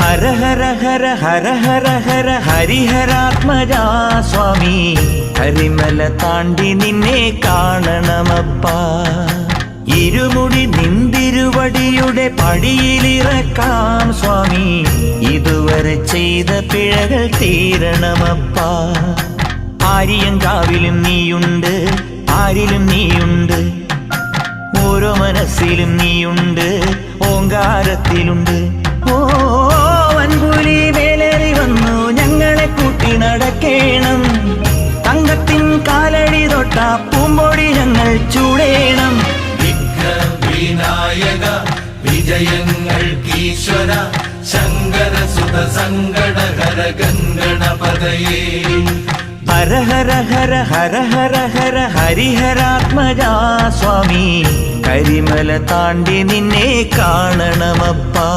ഹര ഹര ഹര ഹര ഹര ഹര ഹരിഹരാത്മജാ സ്വാമി, കരിമല താണ്ടി നിന്നെ കാണണമപ്പാ. ഇരുമുടി നിന്തിരുവടിയുടെ പടിയിലിറക്കാം സ്വാമി, ഇതുവരെ ചെയ്ത പിഴകൾ തീരണമപ്പാ. ആര്യങ്കാവിലും നീയുണ്ട്, ആരിലും നീയുണ്ട്, ഓരോ മനസ്സിലും നീയുണ്ട്, ഓങ്കാരത്തിലുണ്ട്. ഓ വൻപുലി വേലേറി വന്നു ഞങ്ങളെ കൂട്ടി നടക്കേണം, തങ്കത്തിൻ കാലടി തൊട്ട പൂമ്പൊടി ഞങ്ങൾ ചൂടേണം. വിനായക വിജയങ്ങൾക്കീശ്വര ശങ്കരസുത സങ്കടഹര ഗംഗണപതയേ. ഹര ഹര ഹര ഹര ഹര ഹര ഹരിഹരാത്മജാ സ്വാമി, കരിമല താണ്ടി നിന്നെ കാണണമപ്പാ.